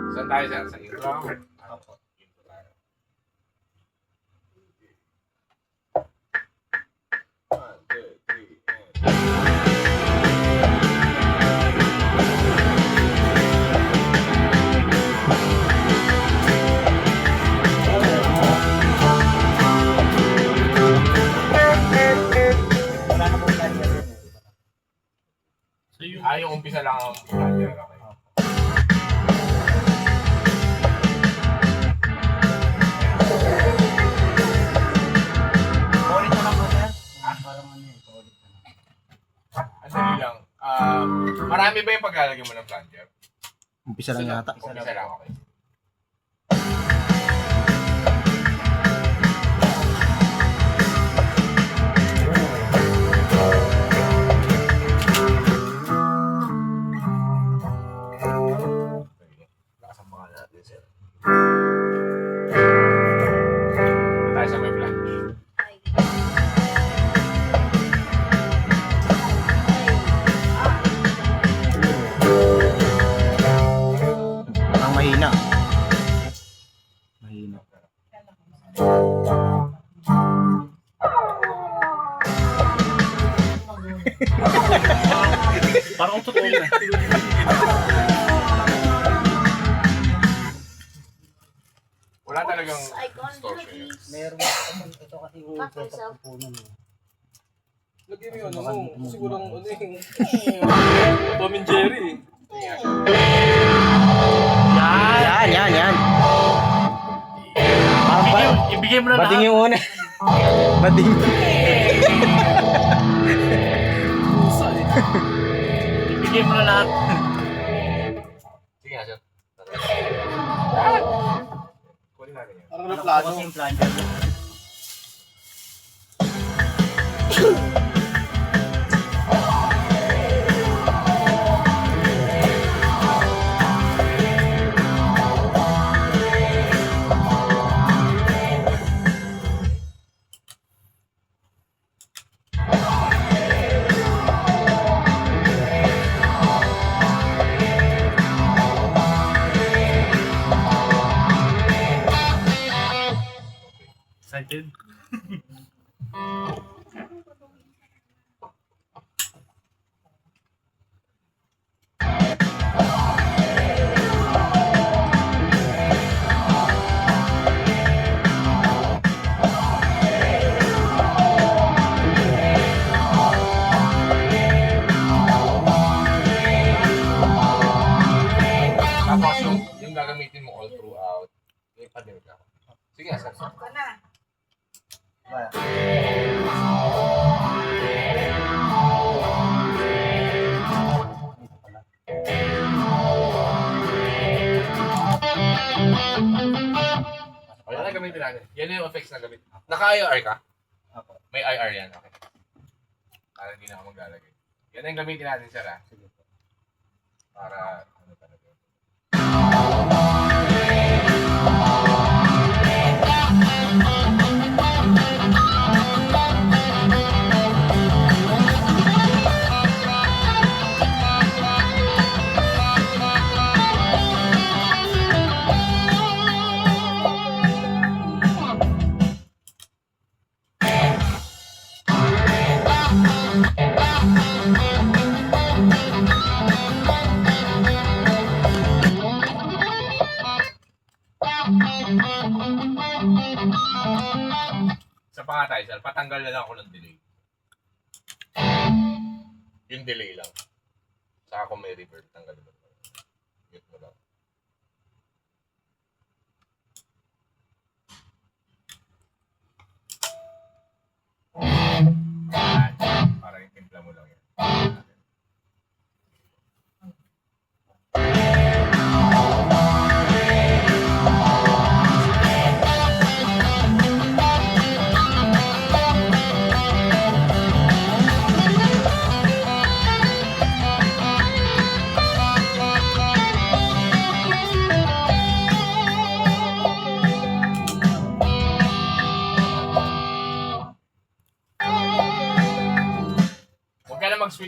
Saan tayo, sir? Sa intro? Opo. Intro tayo. One, two, three, and... Wala na pong plan yan. So yung yung umpisa lang ang player. Okay. Paulit na lang po, sir. Parang ano yun, paulit na lang. Ang dali lang. Marami ba yung paglalagay mo ng plunger? Umpisa lang yata. Umpisa lang, okay. Nakasambangan natin, sir. Ito tayo sa may flange. Parang mahina. Mahina. parang totoo na. Wala talagang I gonna do distortion yun. this. Meron ito kasi yung Fuck setup myself. po nun. Lagyan mo yun, sigurang ano Tom and Jerry. Yan. Parang ba? Ibigay mo na Bading lahat. yung una. Bading. Pusa eh. Ibigay mo na lahat. Sige nga, sir. Kunin natin yun. Parang Ano na po plano. kasi yung plunger. Excited? Tapos yung gagamitin mo all throughout, yung pandemic ako. Sige nga, sir. Ba? Dito pala. O, yan ang gamitin natin. Yan yung effects na gamitin. Naka-IR ka? Opo. May IR yan, okay. Para hindi na ako maglalagay. Yan ang gamitin natin, sir, ha? Sige po. Para, ano talaga. Sa pa nga tayo, sir. Patanggal na lang ako ng delay. Yung delay lang. Saka kung may reverb, tanggalin mo. Mute mo lang. Yan. Para yung timpla mo lang yan.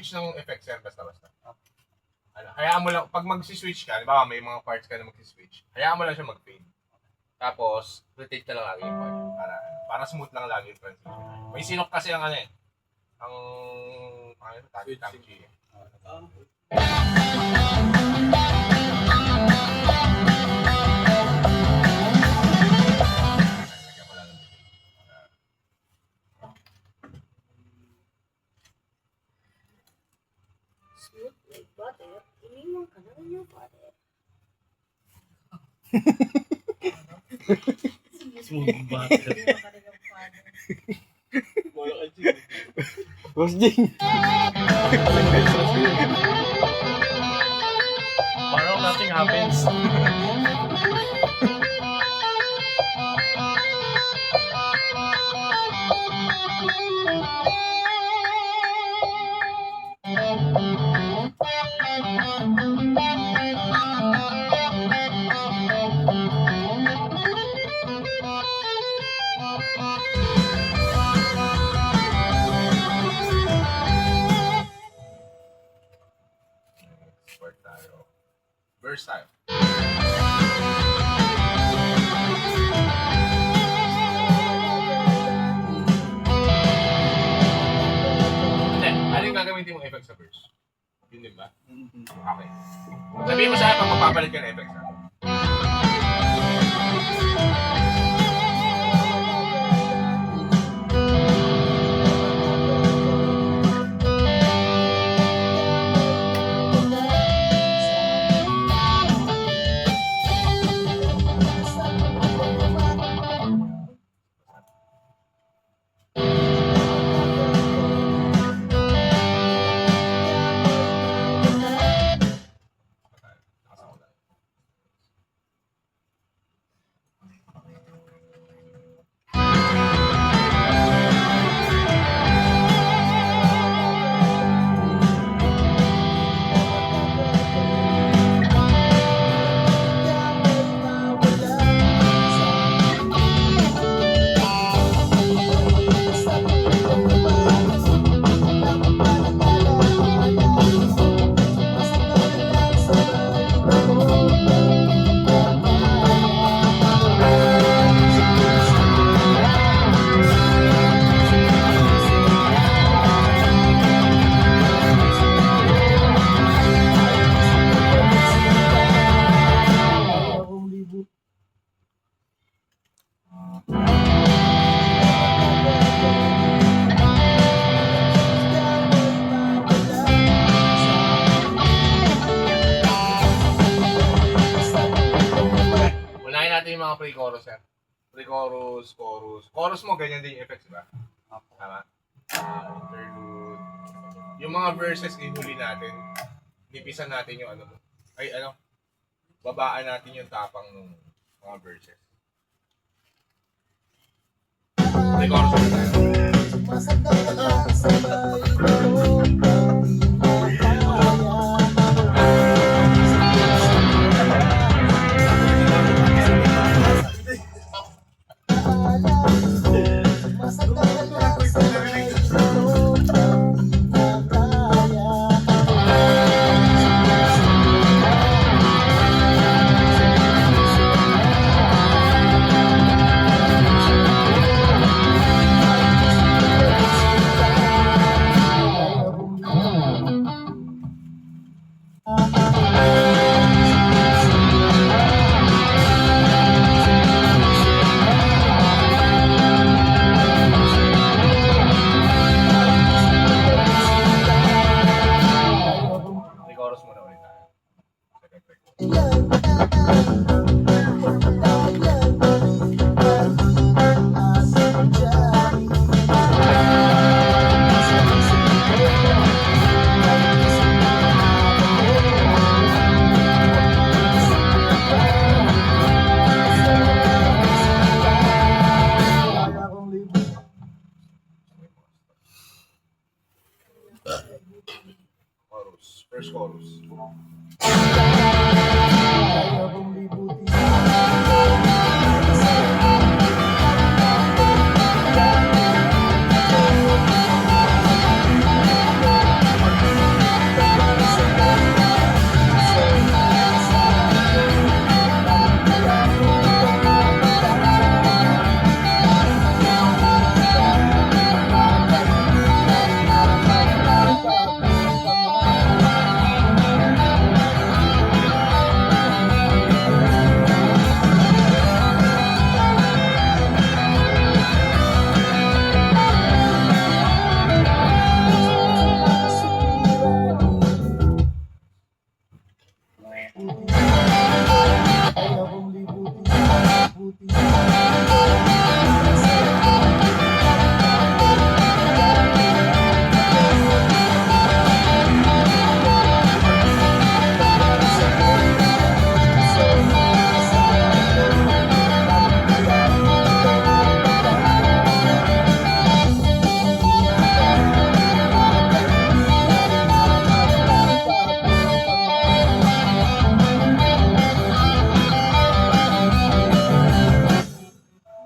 mag-switch ng effects yan basta-basta. Ano, hayaan mo lang, pag mag-switch ka, di ba may mga parts ka na mag-switch, hayaan mo lang siya mag-fade. Tapos, rotate ka lang lagi yung part. Para smooth lang lagi yung transition. May sinok kasi ang ano eh. Ang tagi-tagi eh. Lagyan ko lang ng delay. Smooth like butter. Iniwan ka na rin yung butter. Smooth butter. Iniwan ka rin yung butter. Wala ka, Jim. Boss Jing. Parang nothing happens. Support tayo. Verse tayo. Hindi, ano yung gagamitin mong effects sa verse? Yun din ba? Okay. Sabihin mo sa akin pag mapapalit ka ng effects ha? Unahin natin yung mga pre-chorus sir. Pre-chorus, chorus. Chorus mo, ganyan din yung effects, di ba? Tama? Interlude. Yung mga verses, ihuli natin. Nipisan natin yung ano mo. Ay, ano? Babaan natin yung tapang ng mga verses. Pre-chorus mo tayo. Pre-chorus muna ulit tayo. Second pre-chorus. Chorus. First chorus. Isa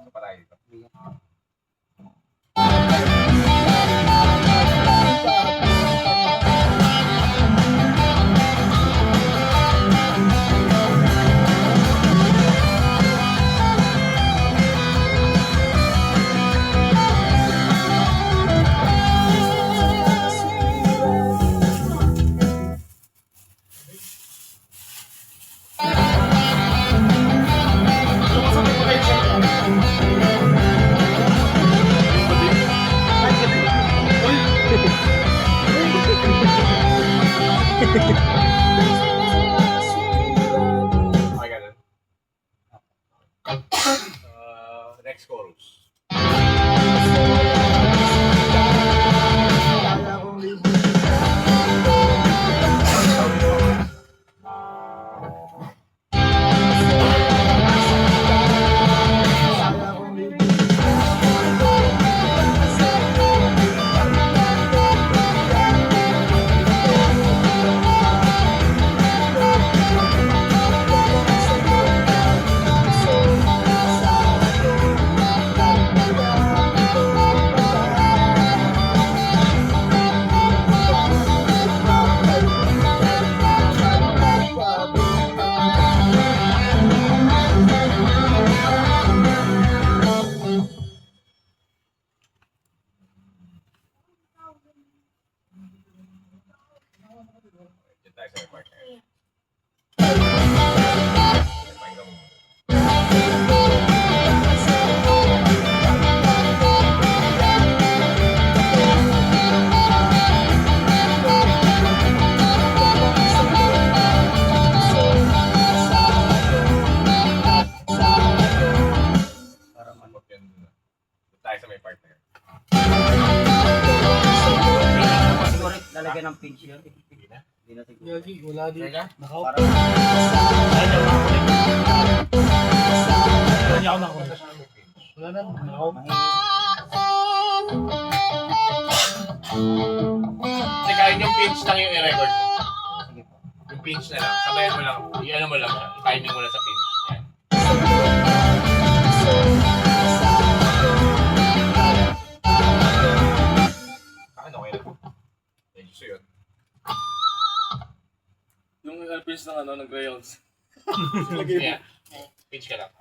pa tayo dito. Okay, ganun. Next chorus. Diyan tayo sa may part na yun. Pakinggan mo. Parang ano. Support yan dun. Diyan tayo sa may part na yun. Siguro lalagyan ng pinch yun. Hindi na. Hindi na siguro. Yagi, wala din. Teka. Nakaw. Parang Kanya ako nakakulik. Kanya ako nakakulik. Punta siya ng pinch. Wala na. Nakaw. Kasi kahit yung pinch lang yung i-record mo. Sige po. Yung pinch na lang. Sabayan mo lang. I-ano mo lang siya. I-timing mo lang sa pinch. Yan. Ano, okay lang. Medyo so yun. Yung pinch ng ano, ng crayons. Yeah. Pinch ka lang.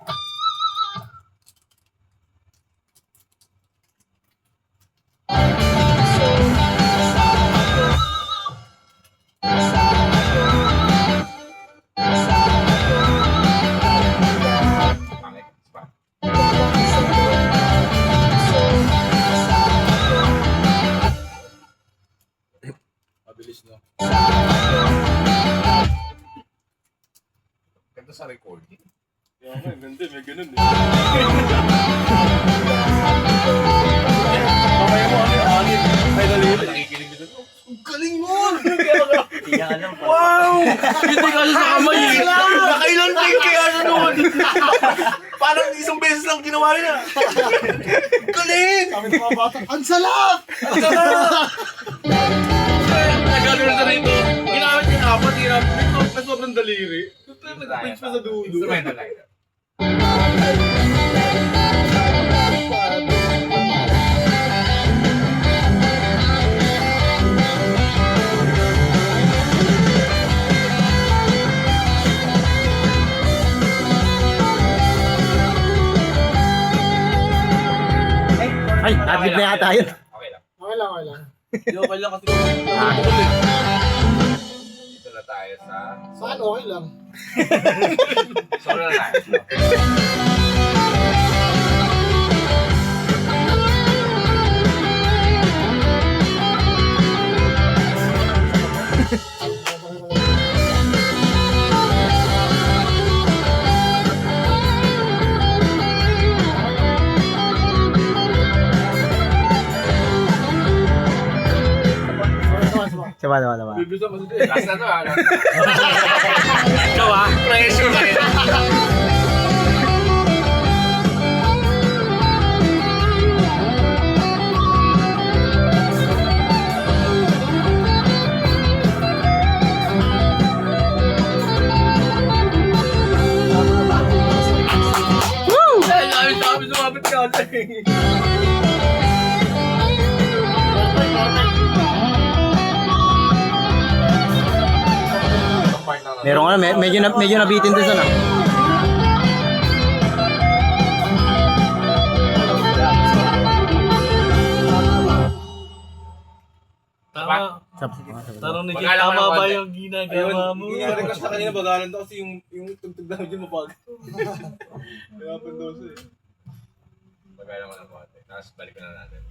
Okay, isa pa. Mabilis no. Ganda sa recording. Kaya nga, ganda, may ganun eh. Mamaya mo ano yung angin. Ay, daliri. Nakikinig dito. Ang galing mo! Hindi niya alam po. Wow! Hindi ka sa kamay eh. Nakailan take kaya na noon. Parang isang beses lang ginawa niya. Galing! Kami ng mga bata. Ang salap! Ang salap! Nagagano'n na rito. Ginamit yung apat, ginamit. Sobrang daliri. Nag-pinch pa sa dulo. Instrumental lang. Ay, adlib na yata yun. Okay lang. Okay lang, okay lang. Hindi okay lang kasi. Dito na tayo sa... Saan okay lang? Solo na tayo. Tama. Bibisa mo si Last na to ha. Last na. Ikaw ah. Pressure na yun. Sabi sumabit ka ulit. Itong part lang. Meron ka na, medyo nabitin din sana. Tama. Tanong ni Jake, Magalang ka ng tama ba konti. yung ginagawa mo? Yung request na kanina bagalan daw kasi yung tugtog namin dyan mapag. Kaya pandoso eh. Magalang mo ng konti. Tapos balik na natin.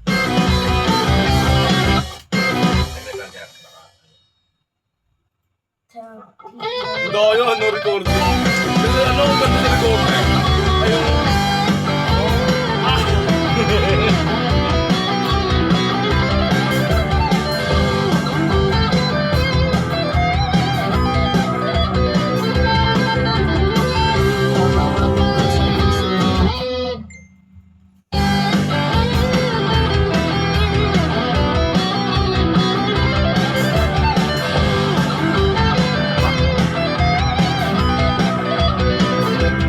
Hindi ako ano recording. Kasi ano kung ganda sa recording. Ayun.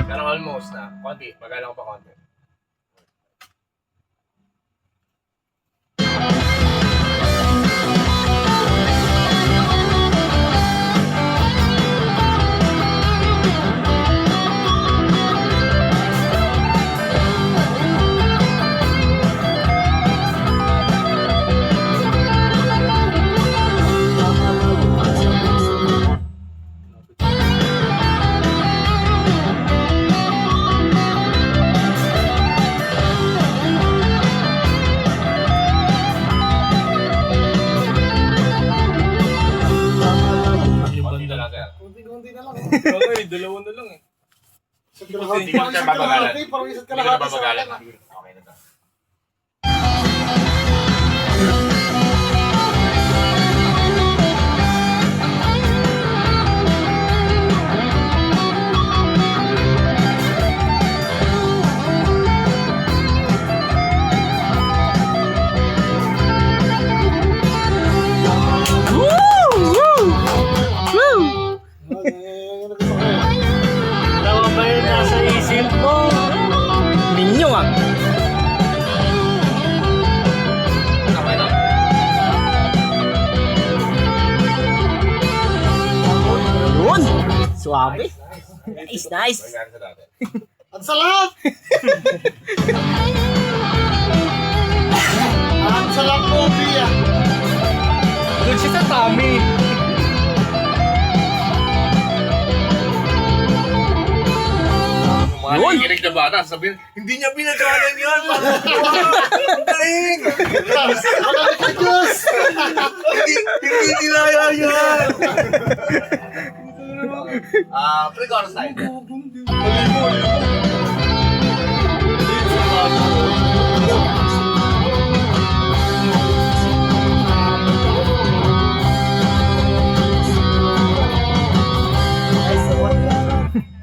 Pero almost na. Konti. Magalang ko pa konti. Yung Konti na banda. lang, sir. Kunti-kunti na lang. Okay, dalawa na lang eh. Hindi ko siya babagalan. Parang isa't Hindi ko na kalahati sa babagalan. akin. Okay na to. Tama ba yung nasa isip mo? Ninyo ah. Okay na. Yun. Suabe. Nice. Nangyari sa dati. Ang sarap! Ang sarap po, Pia. Doon siya sa Tommy. Yung mga nakikinig na bata, sabihin, hindi niya pinagalan yan! Ang galing! Magaling ka, Diyos! Hindi nilaya yan! Pre-chorus tayo.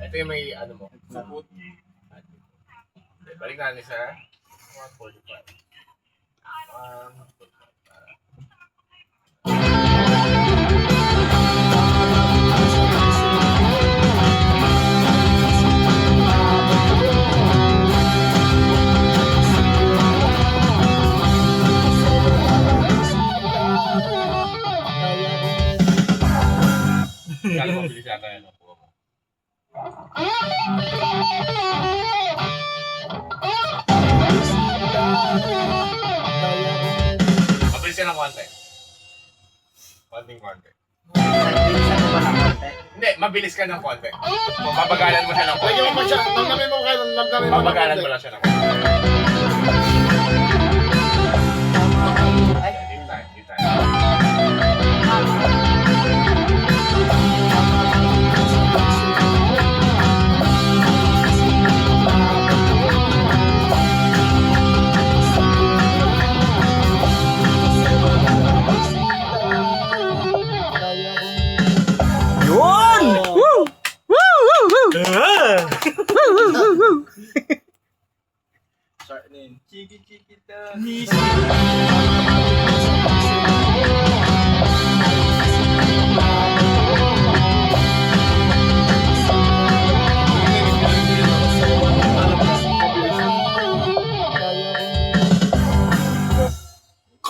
Ito yung may ano mo. Sapot. Okay, balik natin sa 145. 145. Kaya mabilis yata yan. Mabilis yan ng konti. Konting-konti. Bilisan mo ba ng konti? Hindi, mabilis ka ng konti. Kung babagalan mo siya ng konti. Lagyan mo pa siya. Lamdamin mo kayo. Lamdamin mo. Babagalan mo lang siya ng konti. Ay, Deep time, deep time.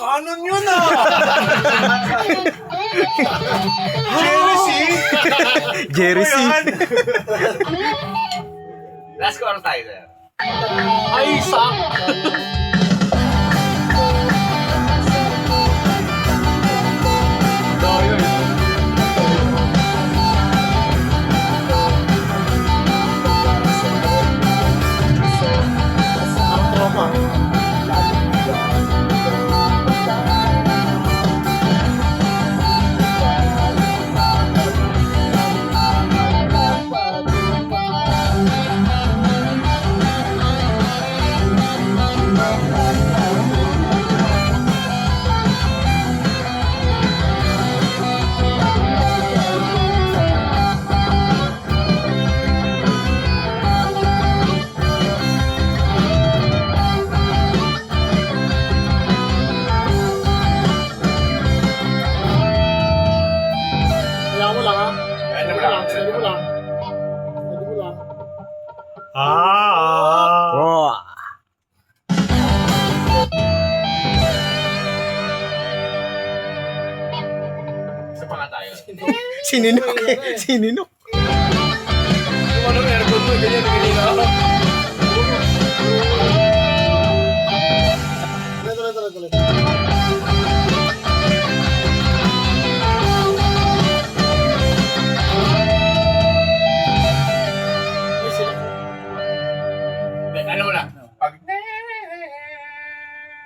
Canon yun ah! Jealousy? Jerry C. Last score tayo, sir. Ay, sak! Kailangan mo lang ha. Ano ba lang? Steady mo lang. Steady mo lang. Oh. Isa pa nga tayo. Sininok. Sininok. Yung ano, aircon mo, ganyan, ganyan ako. Tuloy. Ay, sila. Ano mo lang? Pag...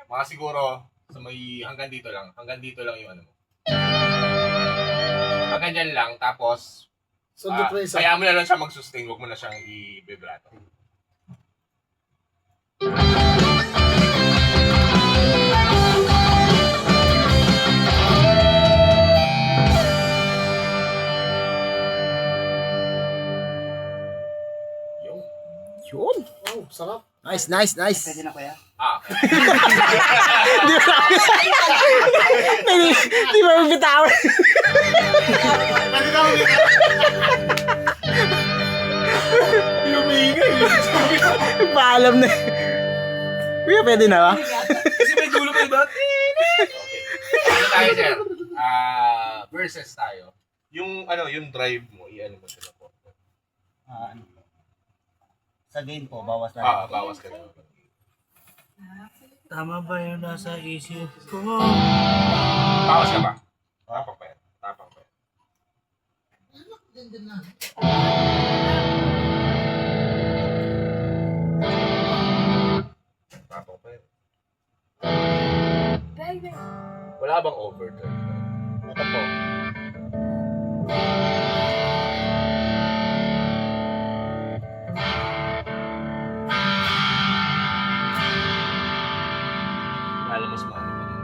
Mga siguro, sa may hanggang dito lang yung ano mo. Hanggang dyan lang, tapos Sundo pa isa. kaya mo na lang siya mag-sustain, wag mo na siyang i-vibrato. Yung. Yun. Oh, sarap. Nice, nice, nice. Pwede na kuya? Okay. Di ba bitawan? Paalam na. Kuya, pwede na ba? Kasi may dulo pa iba. Ano tayo, sir? Versus tayo. Yung ano, yung drive mo, i-ano mo sila po. Ano po? Sa game po, bawas na. Bawas ka na. Tama ba yung nasa isip ko? Bawas ka ba? Tapang pa yan. Tapang pa yan. Tapang pa yan. Wala bang overdrive? Ito po. Lalo mas maano pa din.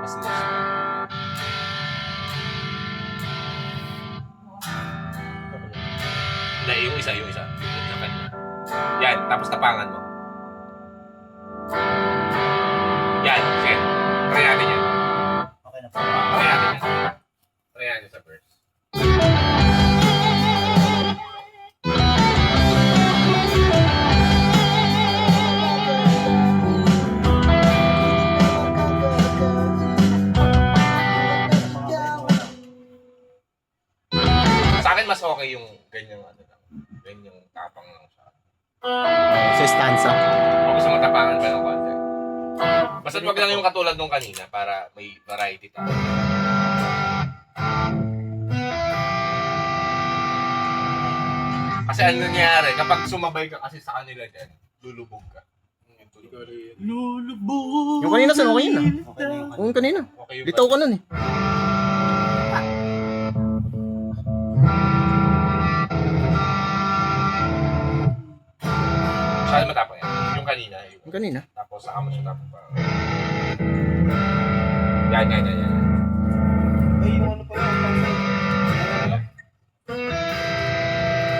Mas less. Hindi, yung isa. Yung kanya. Yan, tapos tapangan mo. Yan, sige. Try natin yan. Okay na po. Try natin yan. Try natin sa verse. Sa akin mas okay yung ganyang ano lang. Ganyang tapang lang siya. Sa stanza. O gusto mo tapangan pa ng konti. Basta wag lang yung katulad nung kanina para may variety tayo. Kasi ano nangyayari, kapag sumabay ka kasi sa kanila dyan, lulubog ka. Yung tulog. Lulubog. Yung kanina, saan? Okay yun ah. Okay na yung Yung kanina. Okay yung Litaw ka nun eh. Masyado matapang yan. Yung kanina. Yung kanina. Tapos saka mo siya tapang pa. Yan. Ay, yung ano pa yun.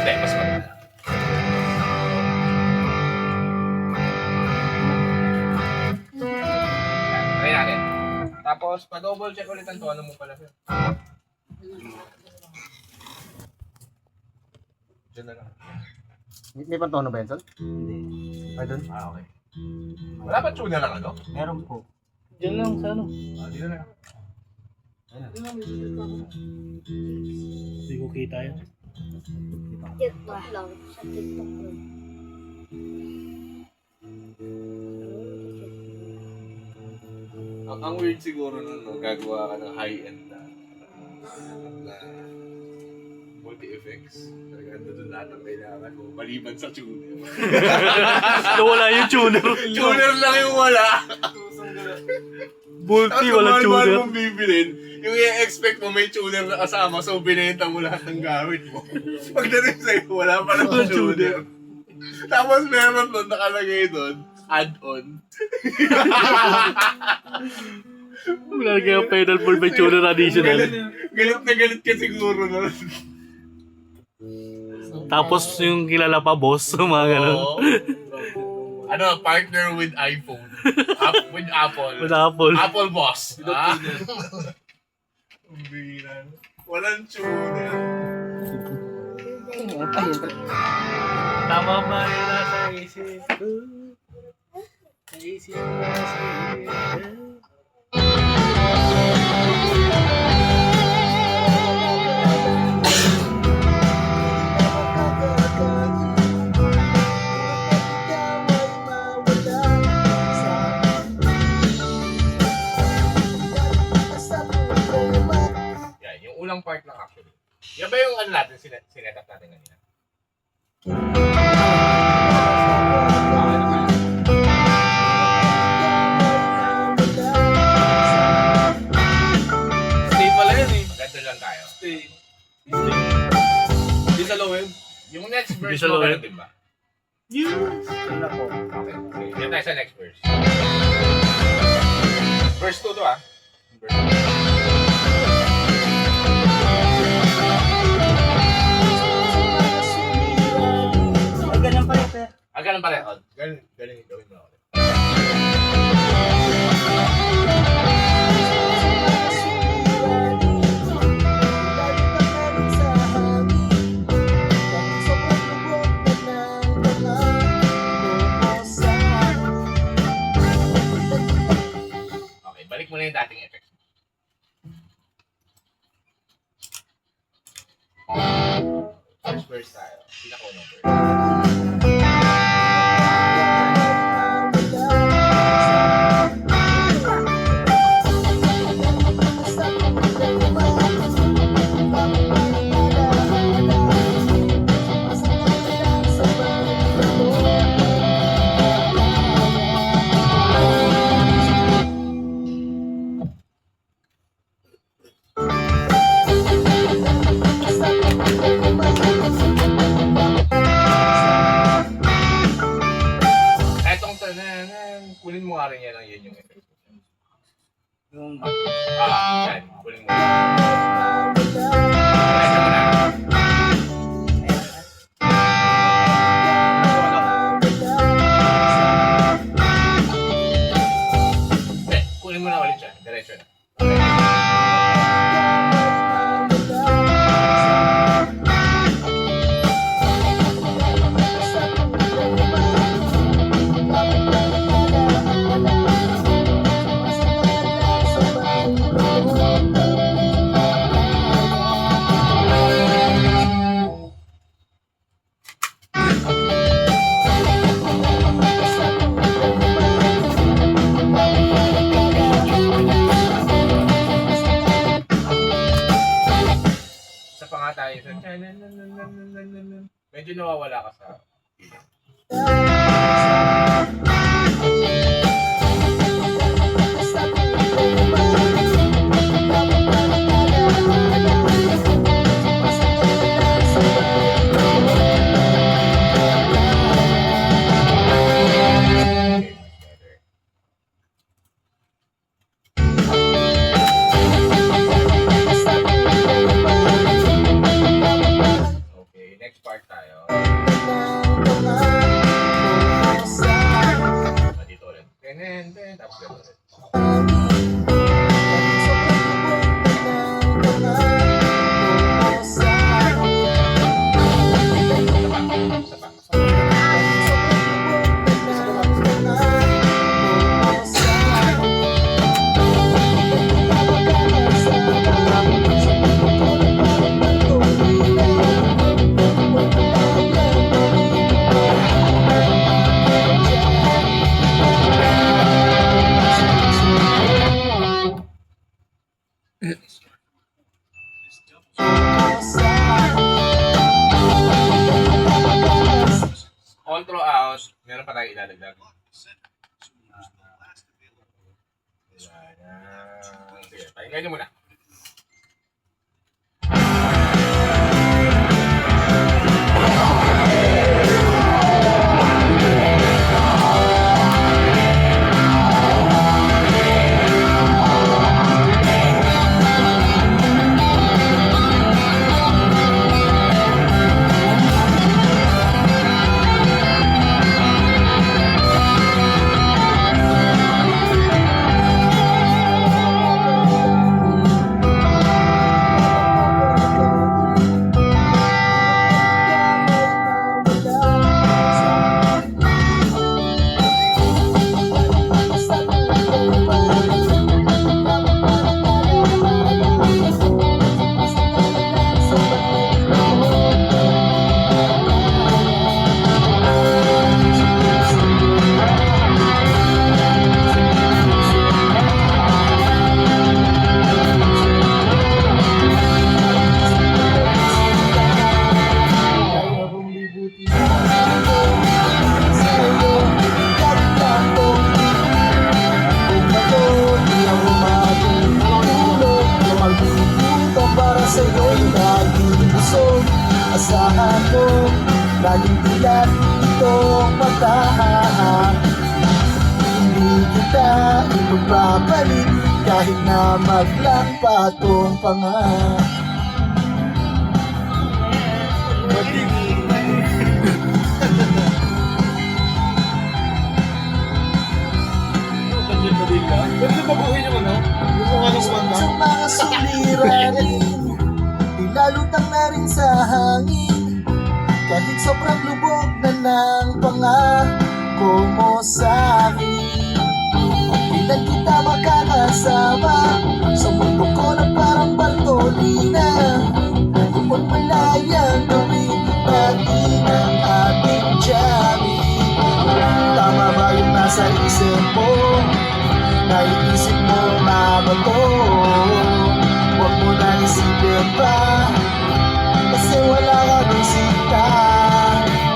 Hindi, mas maganda. Tapos, pa-double check ulit ang tono mo pala, sir. Diyan na lang. May pantono ba yan, Sol? Ay, doon? Ah, okay. Wala ba tuna lang, ano? Meron po. Diyan lang sa ano. Ah, dito na lang. Hindi ko kita yan. TikTok lang. Sa TikTok lang. Ang weird siguro nun, no, gagawa ka ng high-end na multi-effects. Talaga ando doon lahat ang kailangan mo, maliban sa tuner. Nawala yung tuner. Tuner lang yung wala. Multi, Tapos wala mahal tuner. mong bibilin, yung i-expect mo may tuner na kasama, so binenta mo lahat ng gamit mo. Pagdating sa'yo, wala pa ng tuner. Tapos meron doon, nakalagay doon, add-on. Wala na kaya pedal full by tuner additional. Galit na galit ka siguro nun. Tapos yung kilala pa boss, mga ganun. Oo. Ano, partner with iPhone. With Apple. With Apple. Apple boss. Ah. Ang bihira. Walang tuner. Tama ba yun nasa isip ko? Naisip ko nasa isip. Yan, yung unang part lang actually. Yan ba yung ano natin, sinet up natin kanina? Stay pala yan eh. Maganda lang tayo. Stay. Hindi sa low end. Yung next verse Bisa mo, lang ganun din ba? Yun na po. Okay, okay. Yan tayo sa next verse. Verse 2 to ah. Verse 2. Ay, ganyan pala, sir. Ah, ganun pala. Oh, ganun yung gawin mo ulit. Okay, balik mo na yung dating effects. First verse tayo. Pinaka-unang verse. Etong tanan, kunin mo nga rin yan ang yun yung effects. Yung Yan. Kunin mo. Diretso mo na. Hindi, kunin mo na ulit siya. Diretso na. Isa pa nga tayo sa medyo nawawala ka sa Okay, next part tayo. idadagdag. Sige, pakinggan nyo muna. Asahan mo, laging tilat itong matahan. Hindi kita ipagpapalit kahit na maglang patong panga. Pwede baguhin yung ano? Yung mga nung kumanda? Sa mga suliranin, nilalutang na rin sa hangin. Kahit sobrang lubog na ng pangako mo sa akin. Kailan kita makakasama sa mundo ko na parang Bartolina? Kung malayang gawin natin ang ating jamming. Tama ba yung nasa isip mo? Naiisip mo na ba to? Huwag mo na isipin pa, kasi wala ka bisita.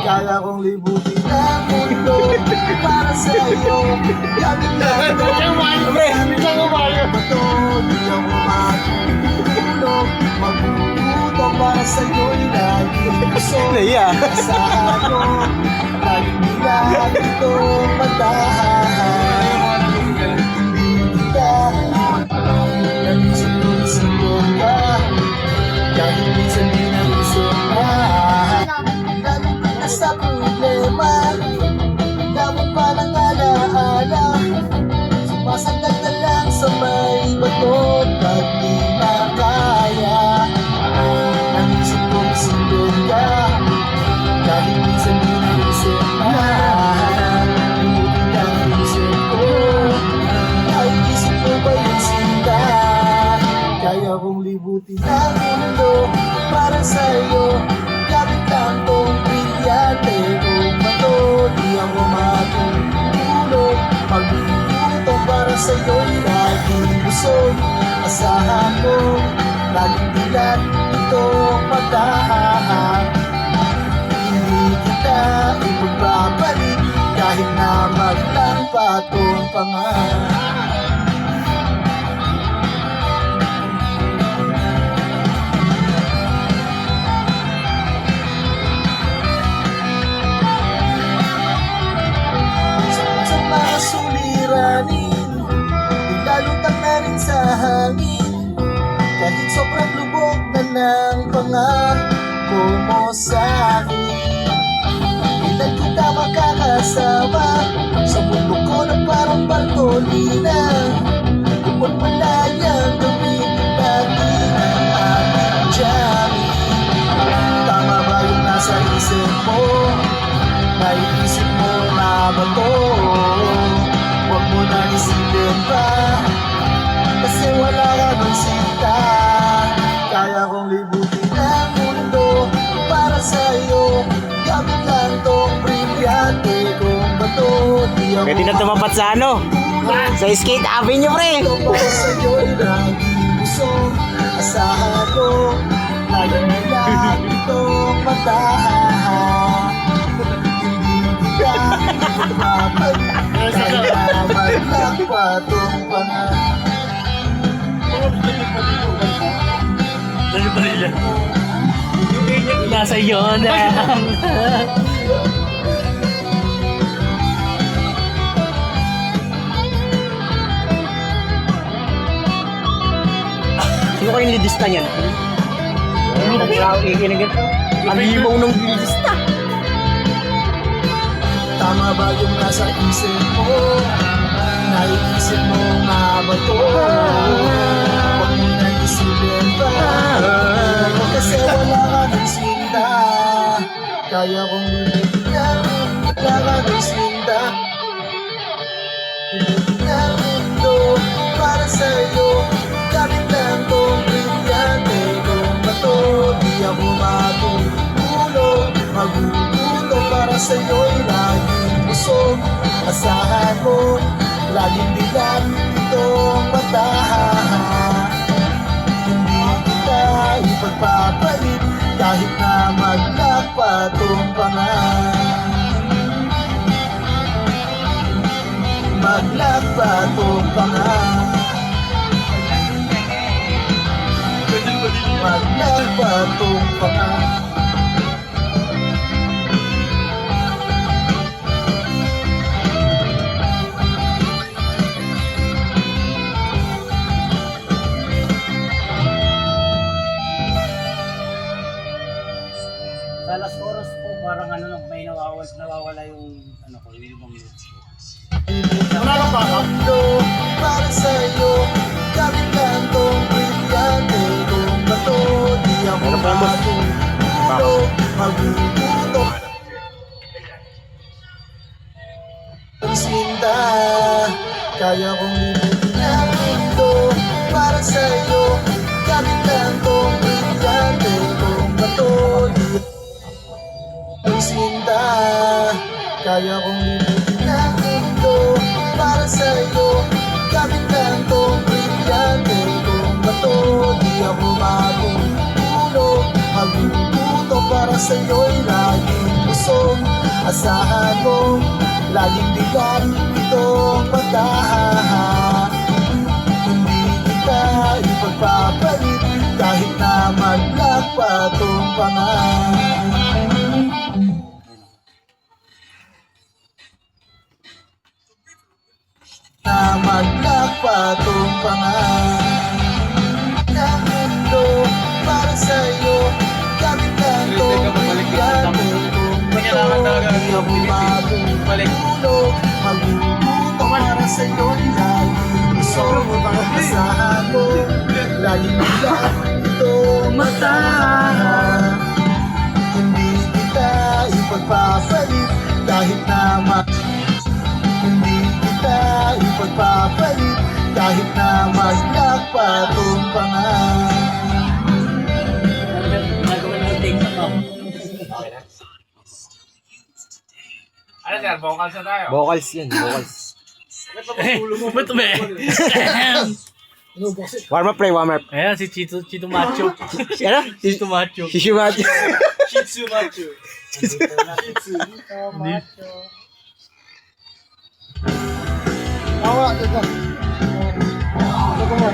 Kaya kong libutin ang mundo para sa'yo. Gamit lang ito, gamit lang ba to? Di ako matulog, magugutom para sa'yo'y laging gusto. Asahan mo, laging nilahat itong matahan. Nagising-isip ka, kahit minsan di naisip ka. Lalo na sa problema, lalo pa ng alaala. Sumasagad na lang sa may bato, pag di na kaya. Nagising-isip ka, kahit minsan di naisip ka. Limutin lang ang isip ko, ay isip ko ba yung sinta? Kaya kong libutin ang mundo para sa'yo. Gamit lang tong brilyante kung bato. Di ako matulog, magluluto para sa'yo'y laging busog. Asahan mo, laging dilat itong matahan. Hindi kita ipagpapalit kahit na maglang patong panga. Nilalutang na rin sa hangin. Kahit sobrang lubog na ng pangako mo sa akin. Kailan kita makakasama sa mundo ko na parang Bartolina? Kung malayang gawin natin ang ating jamming. Tama ba yung nasa isip mo? Naiisip mo na ba to? Huwag mo na isipin pa, kasi wala ka ng sinta. Kaya kong libutin ang mundo para sa'yo. Gamit lang tong brilyante kung bato. Pwede na tumapat sa ano? Sa Skate Avenue, pre. Ito para sa'yo'y laging gusto. Asahan ko, laging nilang itong matahan. Hindi ka Padilla. Nasa iyo na. Sino kayo nilidista niyan? Ikinig ito. Ang limaw ng nilidista. Tama ba yung nasa isip mo? Naiisip mo nga ba to? Huwag mo nang isipin pa. Kasi wala ka ng sinta. Kaya kong bibigyan, wala ka ng sinta. Bibigyan ang mundo para sa'yo. Gamit lang kong brilyante. Kung bato, di ako magugulo para sa'yo'y laging busog. Asahan mo, laging dilag itong mata. Hindi kita ipagpapalit kahit na maglakpatong pa nga. Maglakpatong pa nga. Maglakpatong pa nga. Sa last chorus po, parang may nawawala yung ko, yung ibang lyrics ko. Wala kang backup? Para sa'yo, gamit lang tong brilyante. Kung bato, di ako magugulo. Ang sinta, kaya kong ibigin ang mundo para sa'yo. Gamit lang tong brilyante. Kung bato, di ang sinta, kaya kong ibigin ang mundo para sa'yo. Gamit lang tong brilyante. Kung bato, di ako magugulo para sa'yo'y laging busog. Asahan mo, laging dilag itong mata. Hindi kita ipagpapalit kahit na maglakpatong pa nga. Na maglakpatong pa nga. Ng mundo para sa'yo, gamit lang tong brilyante. Kung bato, di ako magugulo para sa'yo'y laging busog. Asahan mo, laging dilag itong mata. Hindi kita ipagpapalit kahit na hindi kita ipagpapalit kahit na maglakpatong pa nga. Nagawin ng TikTok ako. Ano sir, vocals na tayo. Vocals yun, vocals. Ba't ba? Warm up, pre, warm up. Ayan, si Chito Macho. Ano? Chito Macho. Si Shumat. Shih Tzu macho. Tawa, ito. Ito ko mo.